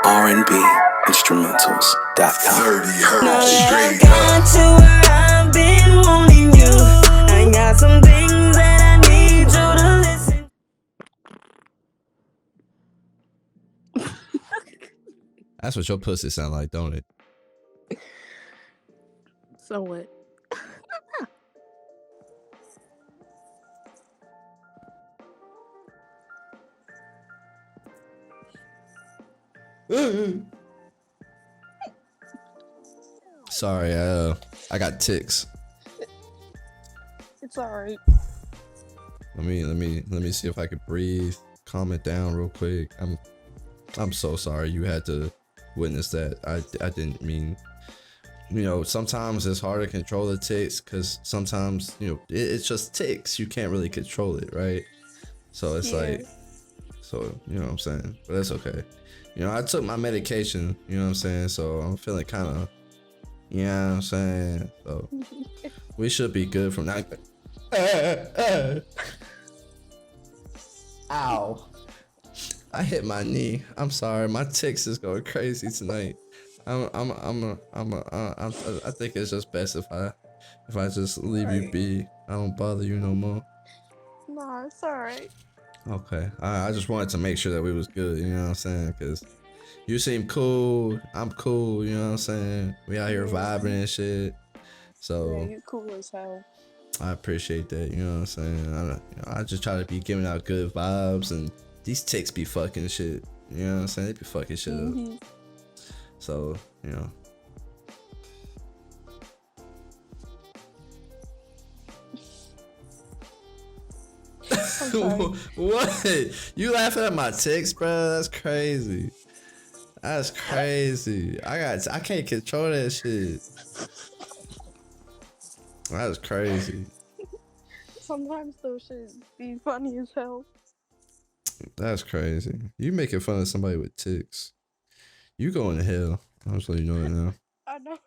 R&B instrumentals.com. 30 hertz Now straight I've got to where I've been wanting you. I got some things that I need you to listen. That's what your pussy sound like, don't it? So what? Sorry, I got ticks. It's alright. Let me see if I could breathe, calm it down real quick. I'm so sorry you had to witness that. I didn't mean, you know, sometimes it's hard to control the ticks because sometimes, you know, it's just ticks. You can't really control it, right? So it's like, so, you know what I'm saying? But that's okay. You know, I took my medication, you know what I'm saying? So I'm feeling kind of, you know what I'm saying? So we should be good from now. Ow. I hit my knee. I'm sorry. My ticks is going crazy tonight. I think it's just best if I just leave you be. I don't bother you no more. Nah, it's alright. Okay. I just wanted to make sure that we was good, you know what I'm saying? Cause you seem cool. I'm cool, you know what I'm saying? We out here vibing and shit. So Yeah, you cool as hell. I appreciate that, you know what I'm saying? I just try to be giving out good vibes, and these ticks be fucking shit. You know what I'm saying? They be fucking shit up. So, you know. What? You laughing at my ticks, bro? That's crazy. That's crazy. I can't control that shit. That was crazy. Sometimes those shit be funny as hell. That's crazy. You making fun of somebody with ticks. You going to hell. I'm just letting you know that now. I know.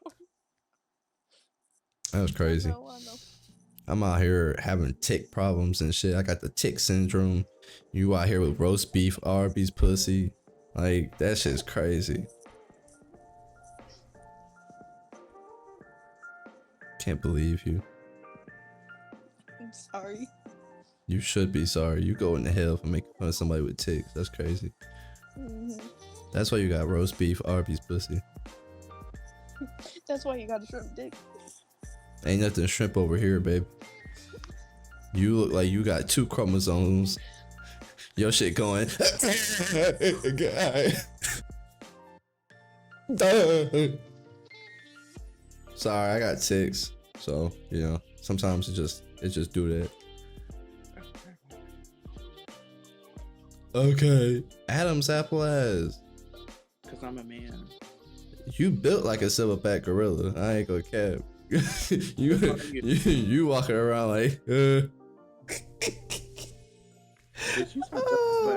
That was crazy. I know. I'm out here having tick problems and shit. I got the tick syndrome. You out here with roast beef, Arby's pussy. Like, that shit's crazy. Can't believe you. I'm sorry. You should be sorry. You going to hell for making fun of somebody with ticks. That's crazy. That's why you got roast beef, Arby's pussy. That's why you got a shrimp dick. Ain't nothing shrimp over here, babe. You look like you got 2 chromosomes. Your shit going. Sorry, I got ticks. So, you know, sometimes it just do that. Okay. Adam's apple ass. Cause I'm a man. You built like a silverback gorilla. I ain't gonna cap. you walking around like oh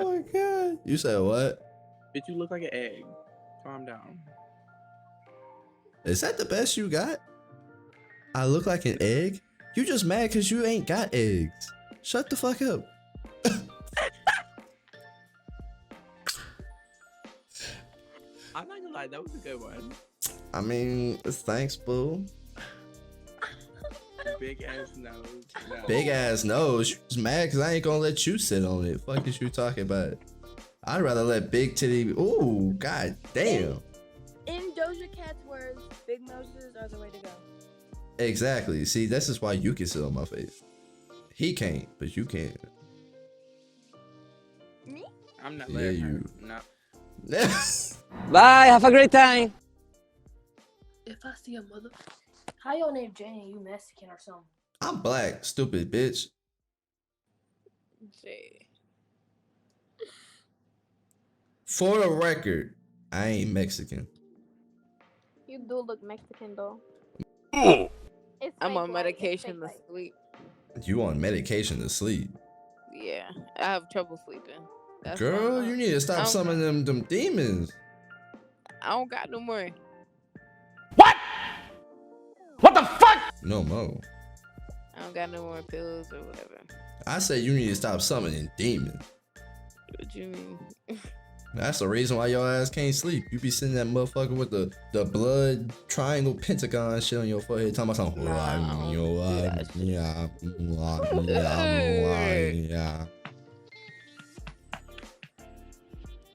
my god. You said what? Bitch, you look like an egg. Calm down. Is that the best you got? I look like an egg? You just mad cause you ain't got eggs. Shut the fuck up. I'm not gonna lie, that was a good one. I mean, thanks, boo. Big ass nose. No. Big ass nose. You just mad cause I ain't gonna let you sit on it. Fuck is you talking about? I'd rather let big titty. Ooh, god damn. In Doja Cat's words, big noses are the way to go. Exactly. See, this is why you can sit on my face. He can't, but you can. Me? I'm not Yeah, letting her. you. No. Bye, have a great time. If I see a mother... How your name Jane and you Mexican or something? I'm black, stupid bitch. Shit. For the record, I ain't Mexican. You do look Mexican though. It's I'm fake on white, it's medication fake to white. sleep. You on medication to sleep. Yeah, I have trouble sleeping. That's why Girl, I'm you not- need to I stop don't- summoning them demons. I don't got no more. No more. I don't got no more pills or whatever. I say you need to stop summoning demons. What you mean? That's the reason why your ass can't sleep. You be sitting that motherfucker with the blood triangle pentagon shit on your forehead talking about something. Yeah.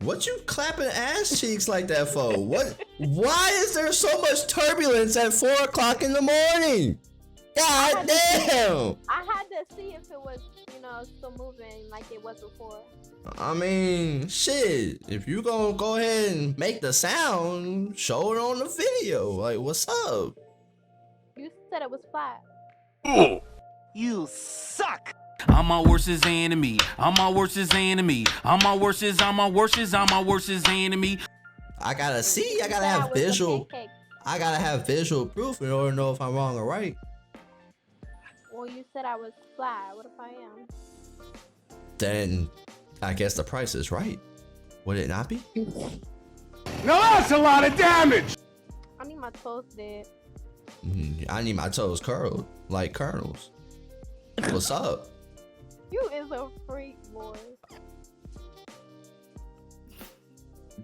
What you clapping ass cheeks like that for? What? Why is there so much turbulence at 4 o'clock in the morning? God damn! I had to see if it was, still moving like it was before. I mean, shit. If you gonna go ahead and make the sound, show it on the video. Like, what's up? You said it was flat. You suck. I'm my worstest enemy. I'm my worstest enemy. I'm my worstest enemy. I gotta see. I gotta have visual. I gotta have visual proof in order to know if I'm wrong or right. Well, you said I was flat. What if I am? Then I guess the price is right. Would it not be? Now that's a lot of damage! I need my toes dead. I need my toes curled like kernels. What's up? You is a freak, boy.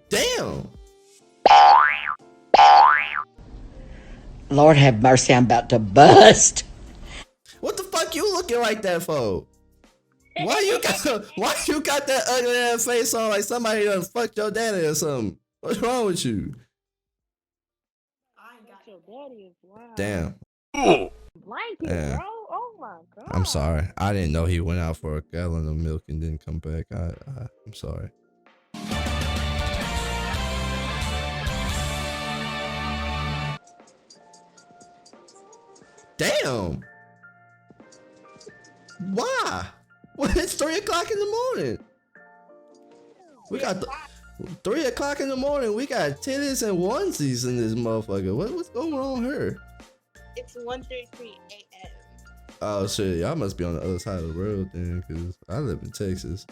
Damn. Lord have mercy, I'm about to bust. What the fuck you looking like that for? Why you got that ugly ass face on like somebody done fucked your daddy or something? What's wrong with you? Your daddy is wild. Damn. Blanket, Yeah. bro. Oh my god. I'm sorry. I didn't know he went out for a gallon of milk and didn't come back. I'm sorry. Damn. Why? Well, it's 3 o'clock in the morning. We got 3 o'clock in the morning. We got titties and onesies in this motherfucker. What's going on here? It's 1:33 a.m. Oh shit, y'all must be on the other side of the world then, cause I live in Texas.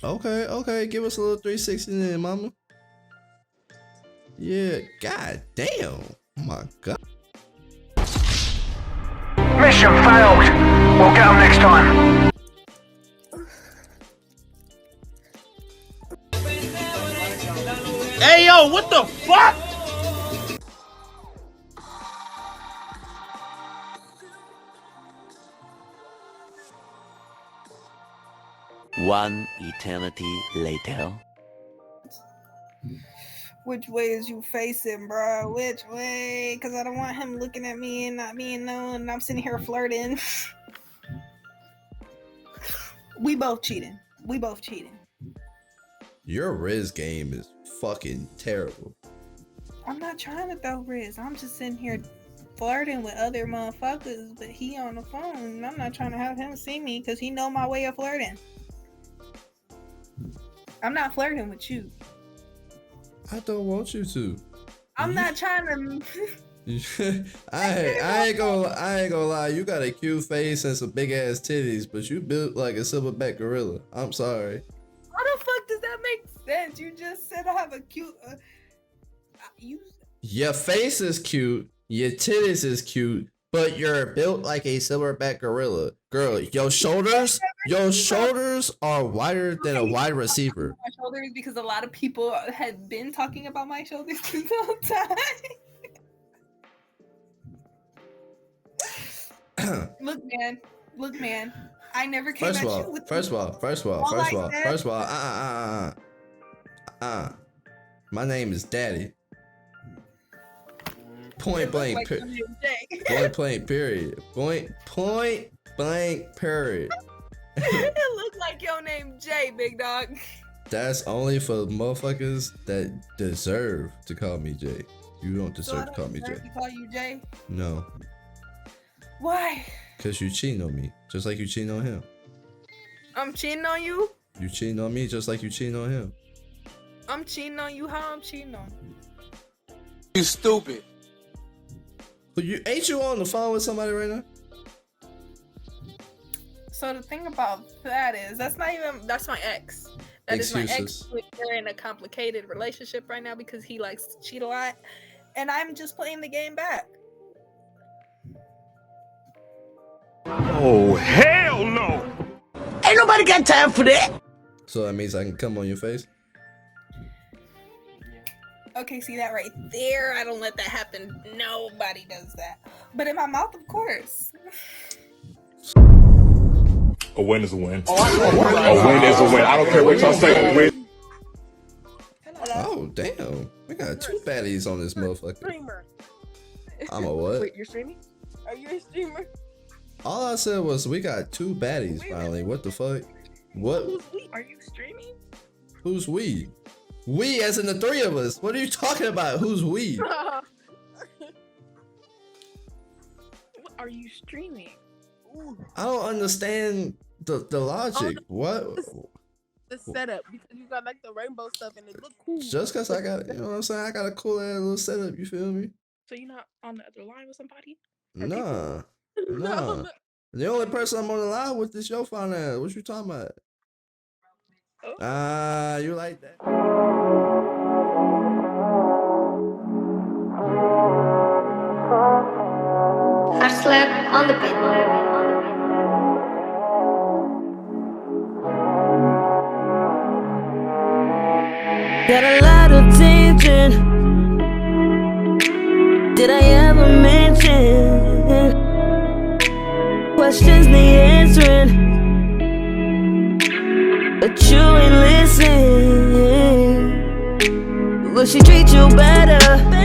Okay, give us a little 360 then, mama. Yeah, god damn. Oh my god. Mission failed. We'll get them next time. Hey yo, what the fuck? One eternity later. Which way is you facing, bro? Which way? Because I don't want him looking at me and not being known. And I'm sitting here flirting. We both cheating. Your Riz game is fucking terrible. I'm not trying to throw Riz. I'm just sitting here flirting with other motherfuckers, but he on the phone. And I'm not trying to have him see me because he know my way of flirting. I'm not flirting with you. I don't want you to. I'm not trying to. I ain't gonna lie. You got a cute face and some big ass titties, but you built like a silverback gorilla. I'm sorry. How the fuck does that make sense? You just said I have a cute. Your face is cute. Your titties is cute, but you're built like a silverback gorilla. Girl, your shoulders are wider than a wide receiver. My shoulders, because a lot of people had been talking about my shoulders this whole time. Look, man. I never came at you with. First of all, my name is Daddy. Point blank. Point blank. Period. Point blank. Period. It looked like your name Jay, big dog. That's only for motherfuckers that deserve to call me Jay. You don't deserve to call me Jay. To call you Jay? No. Why? Cause you cheating on me, just like you cheating on him. I'm cheating on you? You cheating on me, just like you cheating on him. I'm cheating on you. How I'm cheating on you? You stupid. But ain't you on the phone with somebody right now? So the thing about that is, that's my ex. That is my ex. We're in a complicated relationship right now because he likes to cheat a lot, and I'm just playing the game back. Oh, hell no! Ain't nobody got time for that. So that means I can come on your face? Okay, see that right there? I don't let that happen. Nobody does that. But in my mouth, of course. A win is a win. A win is a win. I don't care what y'all say. A win. Oh, damn. We got 2 baddies on this motherfucker. Streamer. I'm a what? Wait, you're streaming? Are you a streamer? All I said was we got 2 baddies finally. What the fuck? What? Who's we? Are you streaming? Who's we? We as in the 3 of us. What are you talking about? Who's we? Are you streaming? Ooh. I don't understand the logic. What? The setup, because you got like the rainbow stuff and it look cool. Just cause I got, you know what I'm saying? I got a cool ass little setup, you feel me? So you're not on the other line with somebody? Nah. Nah. The only person I'm on the line with is your fine ass. What you talking about? Ah, you like that? I slept on the bed. Got a lot of attention. Did I ever mention? Questions need answering, but you ain't listen. Will she treat you better?